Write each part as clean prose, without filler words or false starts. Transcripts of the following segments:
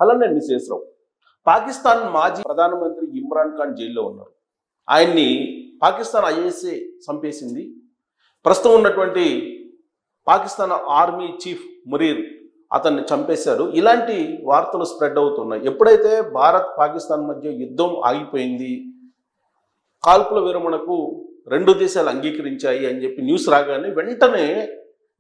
Hello, నేను మిసేశ్రావు. పాకిస్తాన్ మాజీ ప్రధానమంత్రి ఇమ్రాన్ ఖాన్ జైల్లో ఉన్నారు. ఆయన్ని పాకిస్తాన్ ఐఎస్ఏ చంపేసింది. ప్రస్తుతం ఉన్నటువంటి పాకిస్తాన్ ఆర్మీ చీఫ్ మునీర్ అతన్ని చంపేశారు. ఇలాంటి వార్తలు స్ప్రెడ్ అవుతున్నాయి. ఎప్పుడైతే భారత్ పాకిస్తాన్ మధ్య యుద్ధం ఆగిపోయింది, కాల్పుల విరమణకు రెండు దేశాలు అంగీకరించాయి అని చెప్పి న్యూస్ రాగానే వెంటనే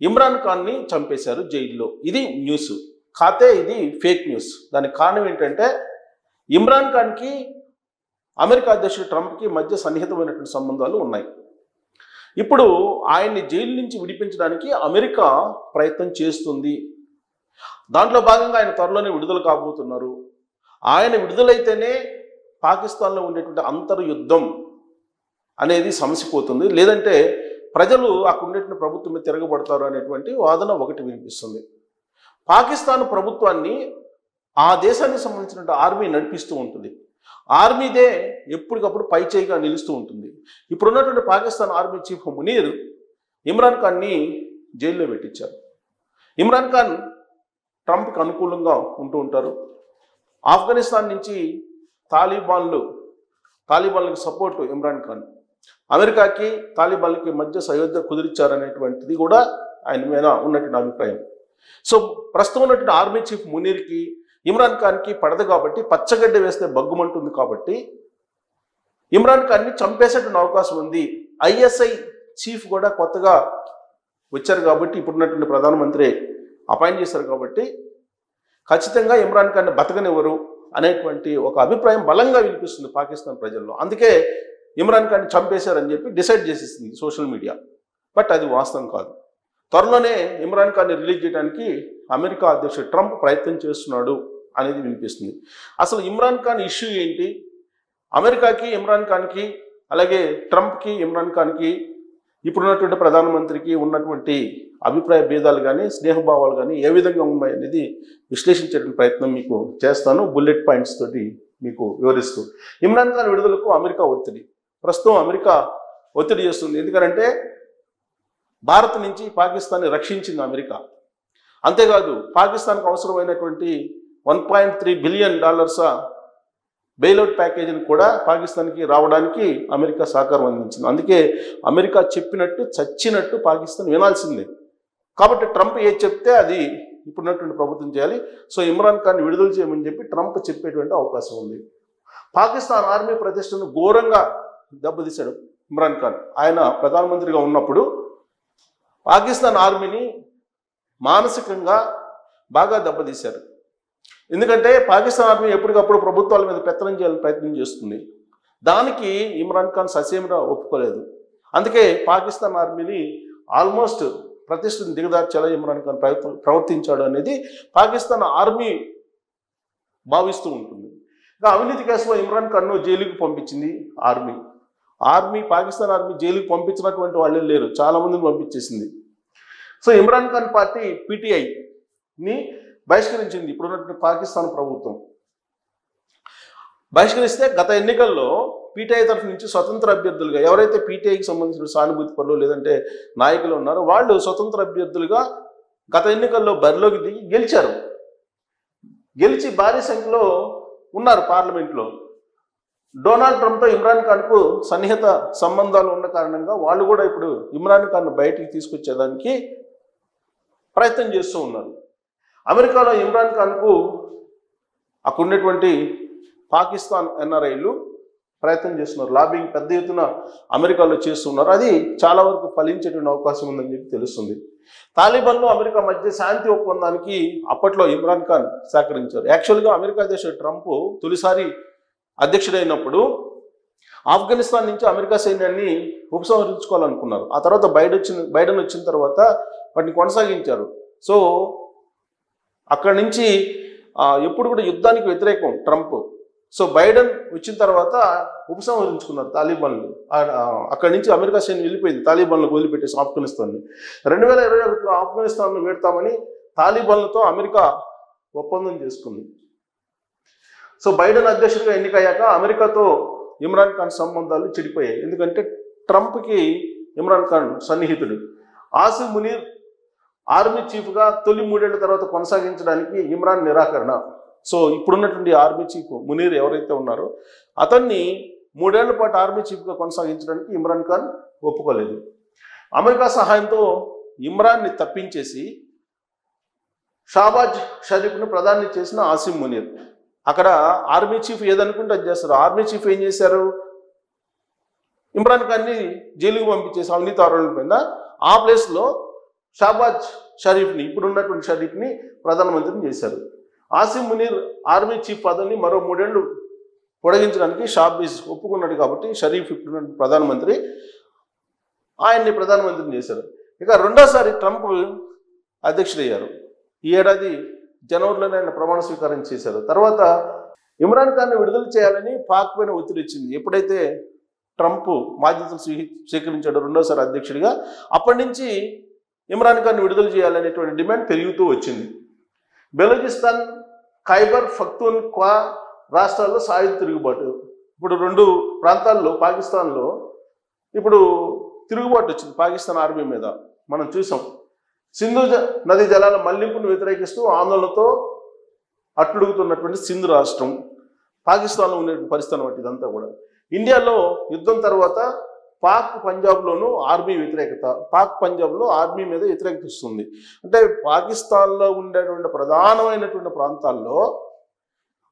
ఇమ్రాన్ ఖాన్ని చంపేశారు జైల్లో. ఇది న్యూస్ కాతే ఇది ఫేక్ న్యూస్. దానికి కారణం ఏంటంటే ఇమ్రాన్ ఖాన్కి అమెరికా అధ్యక్షుడు ట్రంప్కి మధ్య సన్నిహితమైనటువంటి సంబంధాలు ఉన్నాయి. ఇప్పుడు ఆయన్ని జైలు నుంచి విడిపించడానికి అమెరికా ప్రయత్నం చేస్తుంది. దాంట్లో భాగంగా ఆయన త్వరలోనే విడుదల కాబోతున్నారు. ఆయన విడుదలైతేనే పాకిస్తాన్లో ఉండేటువంటి అంతర్యుద్ధం అనేది సమసిపోతుంది, లేదంటే ప్రజలు అక్కడ ఉండేటువంటి ప్రభుత్వం మీద తిరగబడతారు అనేటువంటి వాదన ఒకటి వినిపిస్తుంది. పాకిస్తాన్ ప్రభుత్వాన్ని ఆ దేశానికి సంబంధించిన ఆర్మీ నడిపిస్తూ ఉంటుంది. ఆర్మీదే ఎప్పటికప్పుడు పైచేయిగా నిలుస్తూ ఉంటుంది. ఇప్పుడున్నటువంటి పాకిస్తాన్ ఆర్మీ చీఫ్ మునీర్ ఇమ్రాన్ ఖాన్ని జైల్లో పెట్టించారు. ఇమ్రాన్ ఖాన్ ట్రంప్కి అనుకూలంగా ఉంటూ ఉంటారు. ఆఫ్ఘనిస్తాన్ నుంచి తాలిబాన్లకు సపోర్టు ఇమ్రాన్ ఖాన్. అమెరికాకి తాలిబాన్లకి మధ్య సయోధ్య కుదిరిచ్చారనేటువంటిది కూడా ఆయన మీద ఉన్నటువంటి అభిప్రాయం. సో ప్రస్తుతం ఉన్నటువంటి ఆర్మీ చీఫ్ మునీర్కి ఇమ్రాన్ ఖాన్కి పడదు కాబట్టి, పచ్చగడ్డ వేస్తే బగ్గుమంటుంది కాబట్టి ఇమ్రాన్ ఖాన్ని చంపేసేటువంటి అవకాశం ఉంది. ఐఎస్ఐ చీఫ్ కూడా కొత్తగా వచ్చారు కాబట్టి, ఇప్పుడున్నటువంటి ప్రధానమంత్రి అపాయింట్ చేశారు కాబట్టి ఖచ్చితంగా ఇమ్రాన్ ఖాన్ని బతకనివ్వరు అనేటువంటి ఒక అభిప్రాయం బలంగా వినిపిస్తుంది పాకిస్తాన్ ప్రజల్లో. అందుకే ఇమ్రాన్ ఖాన్ని చంపేశారని చెప్పి డిసైడ్ చేసేసింది సోషల్ మీడియా. బట్ అది వాస్తవం కాదు. త్వరలోనే ఇమ్రాన్ ఖాన్ని రిలీజ్ చేయడానికి అమెరికా అధ్యక్షుడు ట్రంప్ ప్రయత్నం చేస్తున్నాడు అనేది వినిపిస్తుంది. అసలు ఇమ్రాన్ ఖాన్ ఇష్యూ ఏంటి? అమెరికాకి ఇమ్రాన్ ఖాన్కి, అలాగే ట్రంప్కి ఇమ్రాన్ ఖాన్కి, ఇప్పుడున్నటువంటి ప్రధానమంత్రికి ఉన్నటువంటి అభిప్రాయ భేదాలు కానీ స్నేహభావాలు కానీ ఏ విధంగా ఉన్నాయి అనేది విశ్లేషించేటువంటి ప్రయత్నం మీకు చేస్తాను, బుల్లెట్ పాయింట్స్ తోటి మీకు వివరిస్తూ. ఇమ్రాన్ ఖాన్ విడుదలకు అమెరికా ఒత్తిడి. ప్రస్తుతం అమెరికా ఒత్తిడి చేస్తుంది. ఎందుకంటే భారత్ నుంచి పాకిస్తాన్ని రక్షించింది అమెరికా. అంతేకాదు పాకిస్తాన్కు అవసరమైనటువంటి $1.3 బిలియన్ బెయిలౌట్ ప్యాకేజీని కూడా పాకిస్తాన్కి రావడానికి అమెరికా సహకారం అందించింది. అందుకే అమెరికా చెప్పినట్టు చచ్చినట్టు పాకిస్తాన్ వినాల్సిందే. కాబట్టి ట్రంప్ ఏది చెప్తే అది ఇప్పుడున్నటువంటి ప్రభుత్వం చేయాలి. సో ఇమ్రాన్ ఖాన్ని విడుదల చేయమని చెప్పి ట్రంప్ చెప్పేటువంటి అవకాశం ఉంది. పాకిస్తాన్ ఆర్మీ ప్రతిష్టను ఘోరంగా దెబ్బతీశాడు ఇమ్రాన్ ఖాన్. ఆయన ప్రధానమంత్రిగా ఉన్నప్పుడు పాకిస్తాన్ ఆర్మీని మానసికంగా బాగా దెబ్బతీశారు. ఎందుకంటే పాకిస్తాన్ ఆర్మీ ఎప్పటికప్పుడు ప్రభుత్వాల మీద పెత్తనం చేయాలని ప్రయత్నం చేస్తుంది. దానికి ఇమ్రాన్ ఖాన్ ససేమిరా ఒప్పుకోలేదు. అందుకే పాకిస్తాన్ ఆర్మీని ఆల్మోస్ట్ ప్రతిష్టను దిగదార్చేలా ఇమ్రాన్ ఖాన్ ప్రవర్తించాడు అనేది పాకిస్తాన్ ఆర్మీ భావిస్తూ ఉంటుంది. ఇంకా అవినీతి కేసులో ఇమ్రాన్ ఖాన్ను జైలుకి పంపించింది పాకిస్తాన్ ఆర్మీ జైలుకి పంపించినటువంటి వాళ్ళే లేరు, చాలామందిని పంపించేసింది. సో ఇమ్రాన్ ఖాన్ పార్టీ పీటీఐని బహిష్కరించింది ఇప్పుడున్నటువంటి పాకిస్తాన్ ప్రభుత్వం. బహిష్కరిస్తే గత ఎన్నికల్లో పీటీఐ తరఫు నుంచి స్వతంత్ర అభ్యర్థులుగా ఎవరైతే పీటీఐకి సంబంధించిన సానుభూతి పనులు లేదంటే నాయకులు ఉన్నారో వాళ్ళు స్వతంత్ర అభ్యర్థులుగా గత ఎన్నికల్లో బరిలోకి దిగి గెలిచి భారీ సంఖ్యలో ఉన్నారు పార్లమెంట్లో. డొనాల్డ్ ట్రంప్తో ఇమ్రాన్ ఖాన్కు సన్నిహిత సంబంధాలు ఉన్న కారణంగా వాళ్ళు కూడా ఇప్పుడు ఇమ్రాన్ ఖాన్ను బయటికి తీసుకొచ్చేదానికి ప్రయత్నం చేస్తూ ఉన్నారు. అమెరికాలో ఇమ్రాన్ ఖాన్కు అక్కడ ఉన్నటువంటి పాకిస్తాన్ ఎన్ఆర్ఐలు ప్రయత్నం చేస్తున్నారు, లాబింగ్ పెద్ద ఎత్తున అమెరికాలో చేస్తున్నారు. అది చాలా వరకు ఫలించేటువంటి అవకాశం ఉందని చెప్పి తెలుస్తుంది. తాలిబాన్లు అమెరికా మధ్య శాంతి ఒప్పందానికి అప్పట్లో ఇమ్రాన్ ఖాన్ సహకరించారు. యాక్చువల్గా అమెరికా అధ్యక్షుడు ట్రంప్ తొలిసారి అధ్యక్షుడైనప్పుడు ఆఫ్ఘనిస్తాన్ నుంచి అమెరికా సైన్యాన్ని ఉపసంహరించుకోవాలనుకున్నారు. ఆ తర్వాత బైడెన్ వచ్చిన తర్వాత వాటిని కొనసాగించారు. సో అక్కడి నుంచి ఎప్పుడు కూడా యుద్ధానికి వ్యతిరేకం ట్రంప్. సో బైడెన్ వచ్చిన తర్వాత ఉపసంహరించుకున్నారు తాలిబాన్లు. అక్కడి నుంచి అమెరికా సైన్యం వెళ్ళిపోయింది, తాలిబాన్లకు వదిలిపెట్టేసి ఆఫ్ఘనిస్తాన్ని. 2021లో ఆఫ్ఘనిస్తాన్ను పెడతామని తాలిబాన్లతో అమెరికా ఒప్పందం చేసుకుంది. సో బైడెన్ అధ్యక్షుడిగా ఎన్నికయ్యాక అమెరికాతో ఇమ్రాన్ ఖాన్ సంబంధాలు చెడిపోయాయి. ఎందుకంటే ట్రంప్కి ఇమ్రాన్ ఖాన్ సన్నిహితుడు. ఆసిమ్ మునీర్ ఆర్మీ చీఫ్గా తొలి 3 ఏళ్ల తర్వాత కొనసాగించడానికి ఇమ్రాన్ నిరాకరణ. సో ఇప్పుడున్నటువంటి ఆర్మీ చీఫ్ మునీర్ ఎవరైతే ఉన్నారో అతన్ని 3 ఏళ్ల పాటు ఆర్మీ చీఫ్గా కొనసాగించడానికి ఇమ్రాన్ ఖాన్ ఒప్పుకోలేదు. అమెరికా సహాయంతో ఇమ్రాన్ని తప్పించేసి షాబాజ్ షరీఫ్ను ప్రధాని చేసిన ఆసిమ్ మునీర్. అక్కడ ఆర్మీ చీఫ్ ఏదనుకుంటే అది చేస్తారు. ఆర్మీ చీఫ్ ఏం చేశారు, ఇమ్రాన్ ఖాన్ని జైలుకు పంపించేసి అవినీతి ఆరోపణల పైన ఆ ప్లేస్లో షాబాజ్ షరీఫ్ని, ఇప్పుడున్నటువంటి షరీఫ్ని ప్రధానమంత్రిని చేశారు. ఆసిమ్ మునీర్ ఆర్మీ చీఫ్ పదవిని మరో 3 ఏళ్ళు పొడిగించడానికి షాబాజ్ ఒప్పుకున్నాడు కాబట్టి షరీఫ్ ఇప్పుడున్న ప్రధానమంత్రి ఆయన్ని ప్రధానమంత్రిని చేశారు. ఇక రెండోసారి ట్రంప్ అధ్యక్షుడయ్యారు. ఈ ఏడాది జనవరిలోనే ఆయన ప్రమాణ స్వీకారం చేశారు. తర్వాత ఇమ్రాన్ ఖాన్ని విడుదల చేయాలని పాక్ పైన ఒత్తిడి ఇచ్చింది. ఎప్పుడైతే ట్రంప్ బాధ్యతలు స్వీకరించాడు రెండోసారి అధ్యక్షుడిగా, అప్పటి నుంచి ఇమ్రాన్ ఖాన్ని విడుదల చేయాలనేటువంటి డిమాండ్ పెరుగుతూ వచ్చింది. బెలూచిస్తాన్, ఖైబర్ పఖ్తూన్ఖ్వా రాష్ట్రాల్లో సాయుధ తిరుగుబాటు, ఇప్పుడు 2 ప్రాంతాల్లో పాకిస్తాన్లో ఇప్పుడు తిరుగుబాటు వచ్చింది పాకిస్తాన్ ఆర్మీ మీద. మనం చూసాం. సింధు నది జలాల మళ్లింపును వ్యతిరేకిస్తూ ఆందోళనతో అట్టుడుగుతున్నటువంటి సింధు రాష్ట్రం పాకిస్తాన్లో ఉండే పరిస్థితి అన్నమాట ఇదంతా కూడా. ఇండియాలో యుద్ధం తర్వాత పాక్ పంజాబ్లోనూ ఆర్మీ వ్యతిరేకత, పాక్ పంజాబ్లో ఆర్మీ మీద వ్యతిరేకత వస్తుంది. అంటే పాకిస్తాన్లో ఉండేటువంటి ప్రధానమైనటువంటి ప్రాంతాల్లో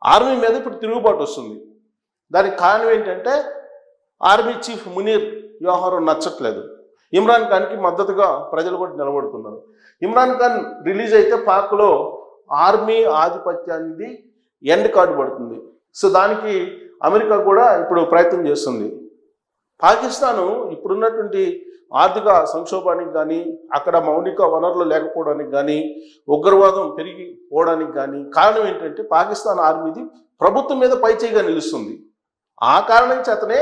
ఆర్మీ మీద ఇప్పుడు తిరుగుబాటు వస్తుంది. దానికి కారణం ఏంటంటే ఆర్మీ చీఫ్ మునీర్ వ్యవహారం నచ్చట్లేదు. ఇమ్రాన్ ఖాన్కి మద్దతుగా ప్రజలు కూడా నిలబడుతున్నారు. ఇమ్రాన్ ఖాన్ రిలీజ్ అయితే పాక్లో ఆర్మీ ఆధిపత్యానికి ఎండ్ కార్డు పడుతుంది. సో దానికి అమెరికా కూడా ఇప్పుడు ప్రయత్నం చేస్తుంది. పాకిస్తాను ఇప్పుడున్నటువంటి ఆర్థిక సంక్షోభానికి కానీ, అక్కడ మౌలిక వనరులు లేకపోవడానికి కానీ, ఉగ్రవాదం పెరిగిపోవడానికి కానీ కారణం ఏంటంటే పాకిస్తాన్ ఆర్మీది ప్రభుత్వం మీద పైచేయిగా నిలుస్తుంది. ఆ కారణం చేతనే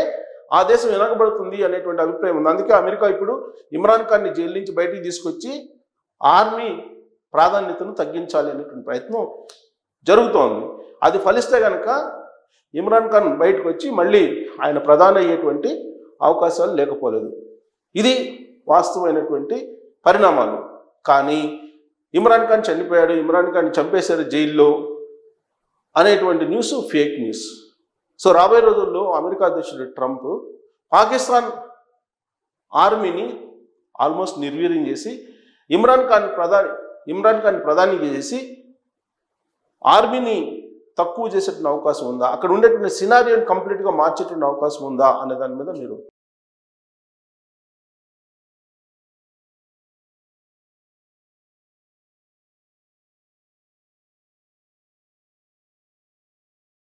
ఆ దేశం వెనకబడుతుంది అనేటువంటి అభిప్రాయం ఉంది. అందుకే అమెరికా ఇప్పుడు ఇమ్రాన్ ఖాన్ని జైలు నుంచి బయటికి తీసుకొచ్చి ఆర్మీ ప్రాధాన్యతను తగ్గించాలి అనేటువంటి ప్రయత్నం జరుగుతోంది. అది ఫలిస్తే కనుక ఇమ్రాన్ ఖాన్ బయటకు వచ్చి మళ్ళీ ఆయన ప్రధాని అయ్యేటువంటి అవకాశాలు లేకపోలేదు. ఇది వాస్తవమైనటువంటి పరిణామాలు. కానీ ఇమ్రాన్ ఖాన్ చనిపోయాడు, ఇమ్రాన్ ఖాన్ చంపేశారు జైల్లో అనేటువంటి న్యూస్ ఫేక్ న్యూస్. సో రాబోయే రోజుల్లో అమెరికా అధ్యక్షుడు ట్రంప్ పాకిస్తాన్ ఆర్మీని ఆల్మోస్ట్ నిర్వీర్యం చేసి ఇమ్రాన్ ఖాన్ ప్రధాని చేసి ఆర్మీని తక్కువ చేసేటువంటి అవకాశం ఉందా, అక్కడ ఉండేటువంటి సినారియోని కంప్లీట్గా మార్చేటువంటి అవకాశం ఉందా అనే దాని మీద మీరు